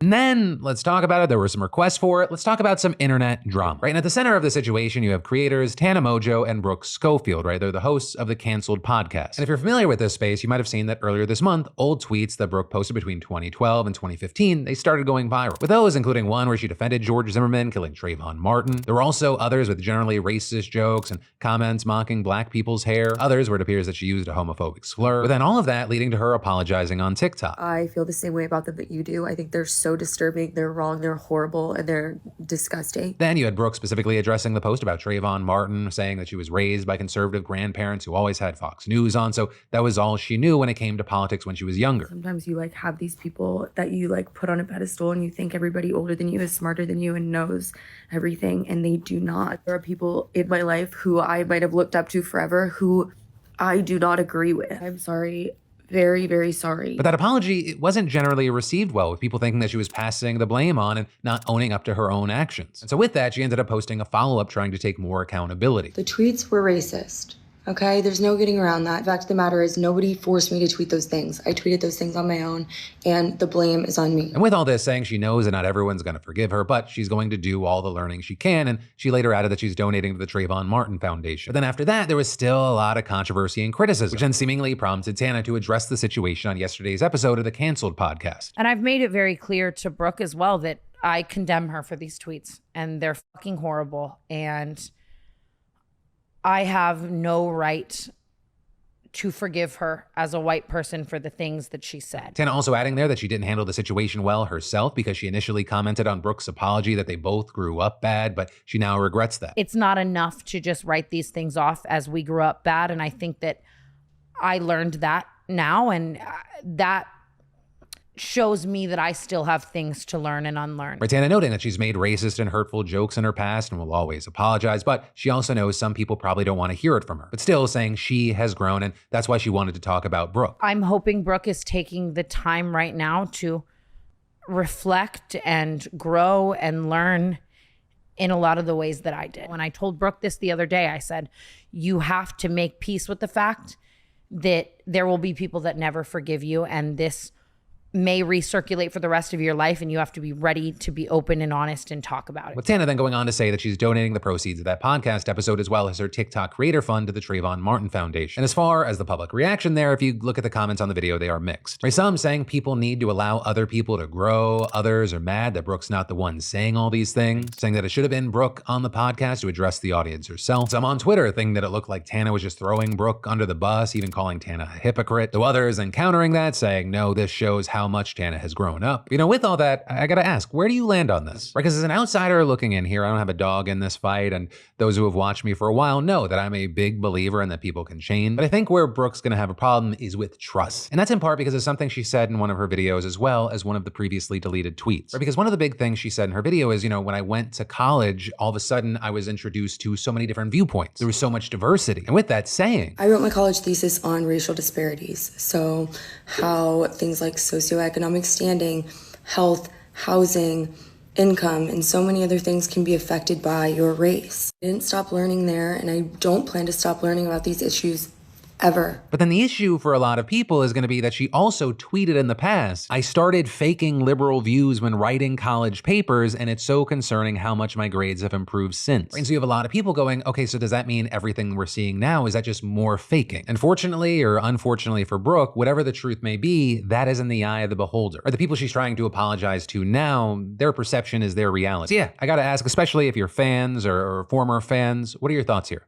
And then let's talk about it. There were some requests for it. Let's talk about some internet drama, right? And at the center of the situation, you have creators Tana Mongeau and Brooke Schofield, right? They're the hosts of the Canceled podcast. And if you're familiar with this space, you might have seen that earlier this month, old tweets that Brooke posted between 2012 and 2015, they started going viral. With those, including one where she defended George Zimmerman killing Trayvon Martin. There were also others with generally racist jokes and comments mocking black people's hair. Others where it appears that she used a homophobic slur. But then all of that leading to her apologizing on TikTok. I feel the same way about them that you do. I think they're so disturbing, they're wrong, they're horrible, and they're disgusting. Then you had Brooke specifically addressing the post about Trayvon Martin, saying that she was raised by conservative grandparents who always had Fox News on, so that was all she knew when it came to politics when she was younger. Sometimes you have these people that you put on a pedestal and you think everybody older than you is smarter than you and knows everything, and they do not. There are people in my life who I might have looked up to forever who I do not agree with. I'm sorry. Very, very sorry. But that apology, it wasn't generally received well, with people thinking that she was passing the blame on and not owning up to her own actions. And so with that, she ended up posting a follow-up trying to take more accountability. The tweets were racist. Okay, there's no getting around that. The fact of the matter is nobody forced me to tweet those things. I tweeted those things on my own, and the blame is on me. And with all this, saying she knows that not everyone's going to forgive her, but she's going to do all the learning she can, and she later added that she's donating to the Trayvon Martin Foundation. But then after that, there was still a lot of controversy and criticism, which then seemingly prompted Tana to address the situation on yesterday's episode of the Canceled podcast. And I've made it very clear to Brooke as well that I condemn her for these tweets, and they're fucking horrible, and I have no right to forgive her as a white person for the things that she said. Tana also adding there that she didn't handle the situation well herself because she initially commented on Brooke's apology that they both grew up bad, but she now regrets that. It's not enough to just write these things off as we grew up bad, and I think that I learned that now, and that shows me that I still have things to learn and unlearn. Right, Tana noting that she's made racist and hurtful jokes in her past and will always apologize, but she also knows some people probably don't want to hear it from her, but still saying she has grown, and that's why she wanted to talk about Brooke. I'm hoping Brooke is taking the time right now to reflect and grow and learn in a lot of the ways that I did. When I told Brooke this the other day, I said, you have to make peace with the fact that there will be people that never forgive you, and this may recirculate for the rest of your life, and you have to be ready to be open and honest and talk about it. With Tana then going on to say that she's donating the proceeds of that podcast episode as well as her TikTok creator fund to the Trayvon Martin Foundation. And as far as the public reaction there, if you look at the comments on the video, they are mixed. Right, some saying people need to allow other people to grow. Others are mad that Brooke's not the one saying all these things, saying that it should have been Brooke on the podcast to address the audience herself. Some on Twitter thinking that it looked like Tana was just throwing Brooke under the bus, even calling Tana a hypocrite. Though others then countering that, saying, no, this shows how much Tana has grown up. With all that, I gotta ask, where do you land on this? Right, because as an outsider looking in here, I don't have a dog in this fight, and those who have watched me for a while know that I'm a big believer in that people can change. But I think where Brooke's gonna have a problem is with trust. And that's in part because of something she said in one of her videos as well as one of the previously deleted tweets. Right, because one of the big things she said in her video is, when I went to college, all of a sudden I was introduced to so many different viewpoints. There was so much diversity. And with that saying, I wrote my college thesis on racial disparities. So how things like socioeconomic standing, health, housing, income, and so many other things can be affected by your race. I didn't stop learning there, and I don't plan to stop learning about these issues ever. But then the issue for a lot of people is going to be that she also tweeted in the past, I started faking liberal views when writing college papers, and it's so concerning how much my grades have improved since. And so you have a lot of people going, okay, so does that mean everything we're seeing now, is that just more faking? And fortunately or unfortunately for Brooke, whatever the truth may be, that is in the eye of the beholder. Or the people she's trying to apologize to now, their perception is their reality. So yeah, I gotta ask, especially if you're fans or former fans, what are your thoughts here?